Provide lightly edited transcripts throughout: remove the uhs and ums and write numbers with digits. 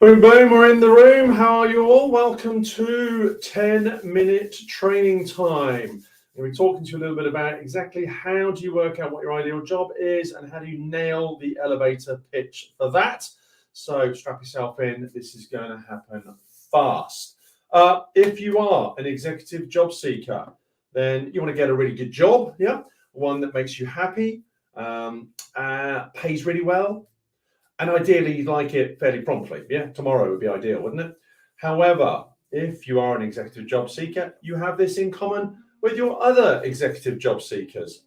Boom, boom, we're in the room. How are you all? Welcome to 10-minute training time. We're talking to you a little bit about exactly how do you work out what your ideal job is and how do you nail the elevator pitch for that. So strap yourself in. This is going to happen fast. If you are an executive job seeker, then you want to get a really good job, one that makes you happy, pays really well, and ideally you'd like it fairly promptly. Tomorrow would be ideal, wouldn't it? However, if you are an executive job seeker, you have this in common with your other executive job seekers.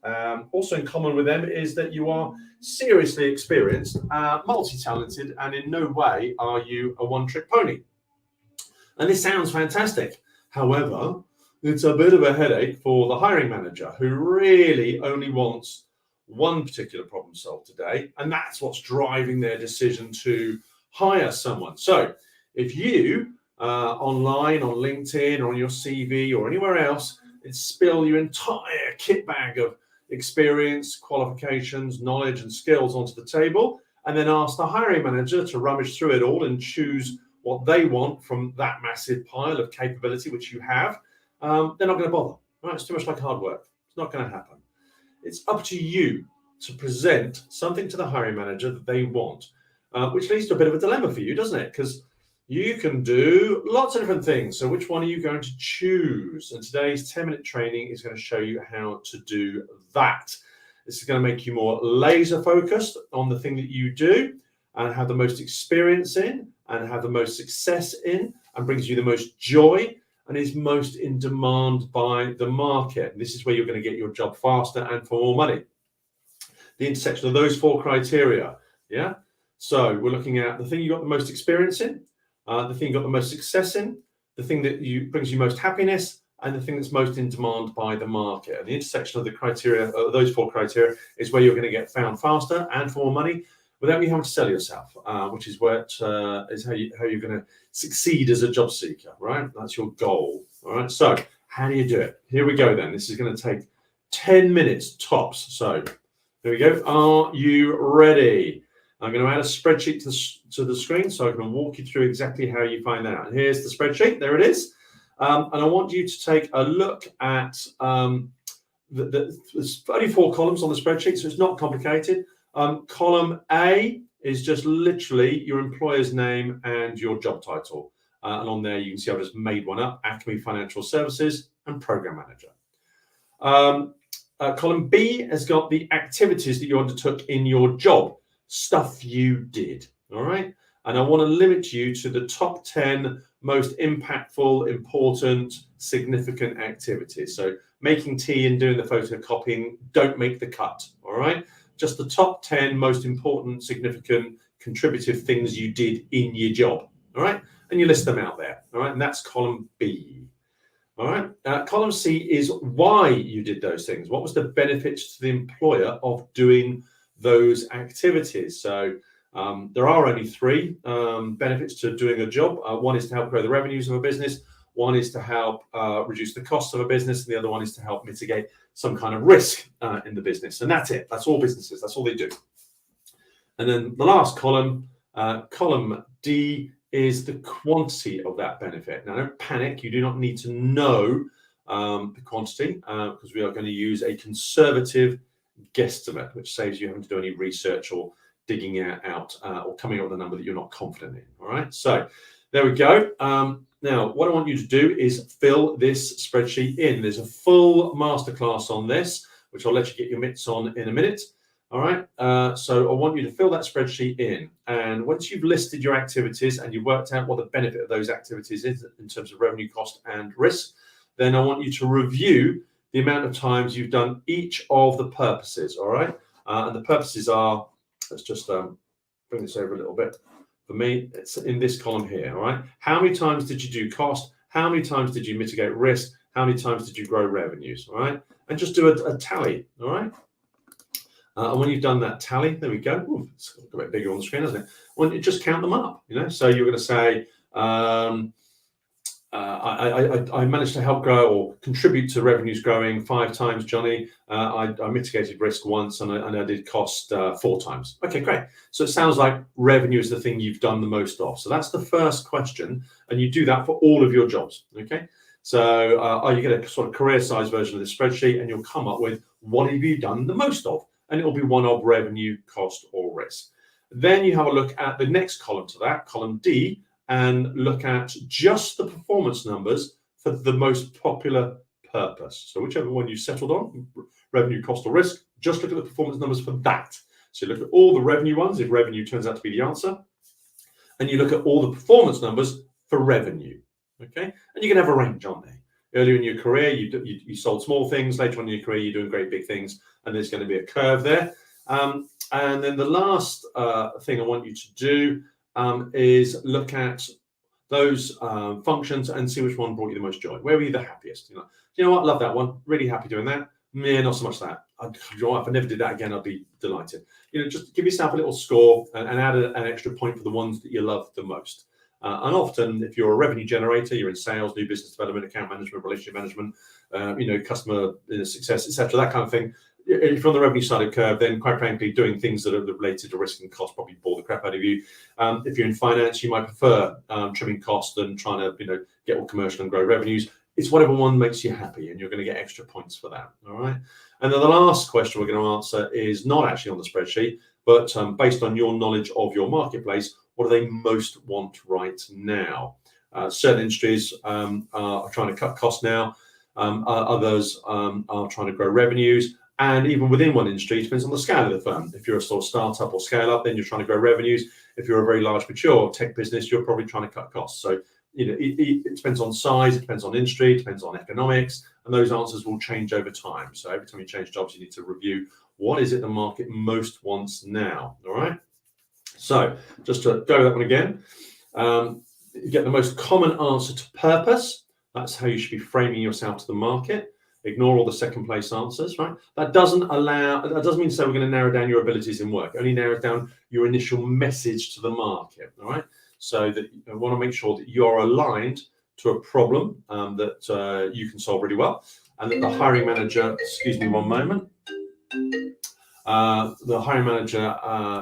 Also in common with them is that you are seriously experienced, multi-talented, and in no way are you a one-trick pony. And this sounds fantastic. However, it's a bit of a headache for the hiring manager who really only wants one particular problem solved today, and that's what's driving their decision to hire someone. So if you online, on LinkedIn, or on your CV, or anywhere else, spill your entire kit bag of experience, qualifications, knowledge, and skills onto the table, and then ask the hiring manager to rummage through it all and choose what they want from that massive pile of capability which you have, they're not going to bother. Right? It's too much like hard work. It's not going to happen. It's up to you to present something to the hiring manager that they want, which leads to a bit of a dilemma for you, doesn't it? Because you can do lots of different things. So which one are you going to choose? And today's 10-minute training is going to show you how to do that. This is going to make you more laser focused on the thing that you do and have the most experience in and have the most success in and brings you the most joy and is most in demand by the market. And this is where you're going to get your job faster and for more money. The intersection of those four criteria, So we're looking at the thing you got the most experience in, the thing you got the most success in, the thing that brings you most happiness, and the thing that's most in demand by the market. And the intersection of the criteria, those four criteria, is where you're going to get found faster and for more money without you having to sell yourself, which is how you're going to succeed as a job seeker, right? That's your goal, all right? So how do you do it? Here we go then. This is going to take 10 minutes tops. So here we go. Are you ready? I'm going to add a spreadsheet to the screen so I can walk you through exactly how you find that out. And here's the spreadsheet. There it is. And I want you to take a look at there's only 4 columns on the spreadsheet, so it's not complicated. Column A is just literally your employer's name and your job title. And on there, you can see I've just made one up, Acme Financial Services and Program Manager. Column B has got the activities that you undertook in your job, stuff you did, all right? And I want to limit you to the top 10 most impactful, important, significant activities. So making tea and doing the photocopying don't make the cut, all right? Just the top 10 most important, significant, contributive things you did in your job, all right? And you list them out there, all right? And that's column B, all right? Column C is why you did those things. What was the benefits to the employer of doing those activities? So there are only 3 benefits to doing a job. One is to help grow the revenues of a business. One is to help reduce the costs of a business. And the other one is to help mitigate some kind of risk in the business. And that's it. That's all businesses. That's all they do. And then the last column, column D, is the quantity of that benefit. Now, don't panic. You do not need to know the quantity because we are going to use a conservative guesstimate, which saves you having to do any research or digging out or coming up with a number that you're not confident in. All right. So there we go. Now, what I want you to do is fill this spreadsheet in. There's a full masterclass on this, which I'll let you get your mitts on in a minute. All right. So I want you to fill that spreadsheet in. And once you've listed your activities and you've worked out what the benefit of those activities is in terms of revenue, cost, and risk, then I want you to review the amount of times you've done each of the purposes. All right. And the purposes are, let's just bring this over a little bit. For me, it's in this column here, all right? How many times did you do cost? How many times did you mitigate risk? How many times did you grow revenues, all right? And just do a tally, all right? And when you've done that tally, there we go. Ooh, it's a bit bigger on the screen, isn't it? Well, you just count them up, So you're going to say, I managed to help grow or contribute to revenues growing 5 times, Johnny. I mitigated risk once, and I did cost 4 times. Okay, great. So it sounds like revenue is the thing you've done the most of. So that's the first question, and you do that for all of your jobs. Okay. So you get a sort of career-size version of the spreadsheet, and you'll come up with what have you done the most of, and it'll be one of revenue, cost, or risk. Then you have a look at the next column to that, column D, and look at just the performance numbers for the most popular purpose. So whichever one you settled on, revenue, cost, or risk, just look at the performance numbers for that. So you look at all the revenue ones, if revenue turns out to be the answer, and you look at all the performance numbers for revenue. Okay, and you can have a range on there. Earlier in your career, you sold small things. Later on in your career, you're doing great big things, and there's going to be a curve there. And then the last thing I want you to do is look at those functions and see which one brought you the most joy. Where were you the happiest? You know what? Love that one. Really happy doing that. Yeah, not so much that. If I never did that again, I'd be delighted. Just give yourself a little score and add an extra point for the ones that you love the most. And often, if you're a revenue generator, you're in sales, new business development, account management, relationship management, customer success, etc., that kind of thing. If you're on the revenue side of the curve, then quite frankly, doing things that are related to risk and cost probably bore the crap out of you. If you're in finance, you might prefer trimming costs than trying to get all commercial and grow revenues. It's whatever one makes you happy, and you're going to get extra points for that. All right. And then the last question we're going to answer is not actually on the spreadsheet, but based on your knowledge of your marketplace, what do they most want right now? Certain industries are trying to cut costs now. Others are trying to grow revenues. And even within one industry, it depends on the scale of the firm. If you're a sort of startup or scale up, then you're trying to grow revenues. If you're a very large, mature tech business, you're probably trying to cut costs. So it depends on size, it depends on industry, it depends on economics, and those answers will change over time. So every time you change jobs, you need to review what is it the market most wants now. All right. So just to go over that one again, you get the most common answer to purpose. That's how you should be framing yourself to the market. Ignore all the second place answers, right? That doesn't mean to say we're going to narrow down your abilities in work. It only narrows down your initial message to the market, all right? So that you want to make sure that you're aligned to a problem that you can solve really well, and that the hiring manager, excuse me one moment, the hiring manager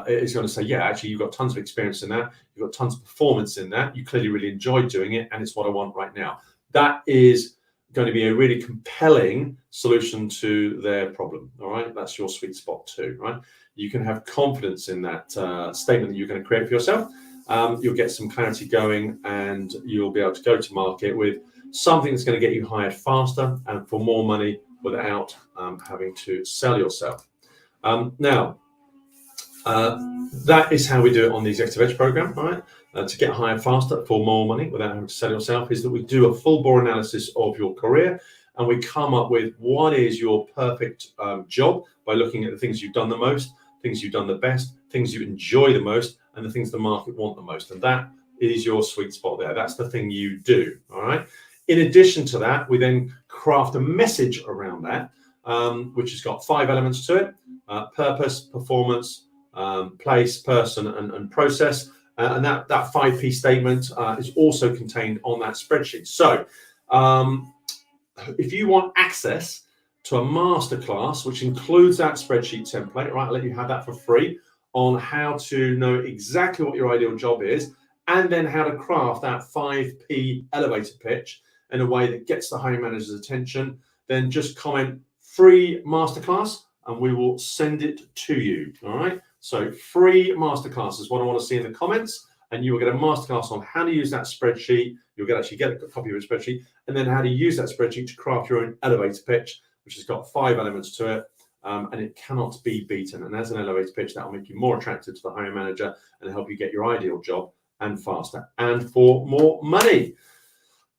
is going to say, yeah, actually, you've got tons of experience in that. You've got tons of performance in that. You clearly really enjoy doing it, and it's what I want right now. That is going to be a really compelling solution to their problem. All right, that's your sweet spot too, right? You can have confidence in that statement that you're going to create for yourself. You'll get some clarity going, and you'll be able to go to market with something that's going to get you hired faster and for more money without having to sell yourself. Now, that is how we do it on the Executive Edge program, right? To get hired faster for more money without having to sell yourself, is that we do a full bore analysis of your career, and we come up with what is your perfect job by looking at the things you've done the most, things you've done the best, things you enjoy the most, and the things the market want the most. And that is your sweet spot there. That's the thing you do, all right? In addition to that, we then craft a message around that, which has got 5 elements to it: purpose, performance, place, person, and process. And that 5P statement is also contained on that spreadsheet. So if you want access to a masterclass, which includes that spreadsheet template, right, I'll let you have that for free, on how to know exactly what your ideal job is, and then how to craft that 5P elevator pitch in a way that gets the hiring manager's attention, then just comment free masterclass and we will send it to you. All right. So free masterclass is what I want to see in the comments, and you will get a masterclass on how to use that spreadsheet. You'll actually get a copy of your spreadsheet, and then how to use that spreadsheet to craft your own elevator pitch, which has got 5 elements to it, and it cannot be beaten. And as an elevator pitch, that will make you more attractive to the hiring manager and help you get your ideal job, and faster and for more money.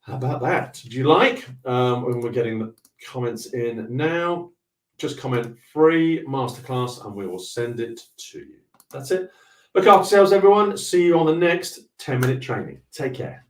How about that? Do you like? When we're getting the comments in now, just comment free masterclass and we will send it to you. That's it. Look after yourselves, everyone. See you on the next 10-minute training. Take care.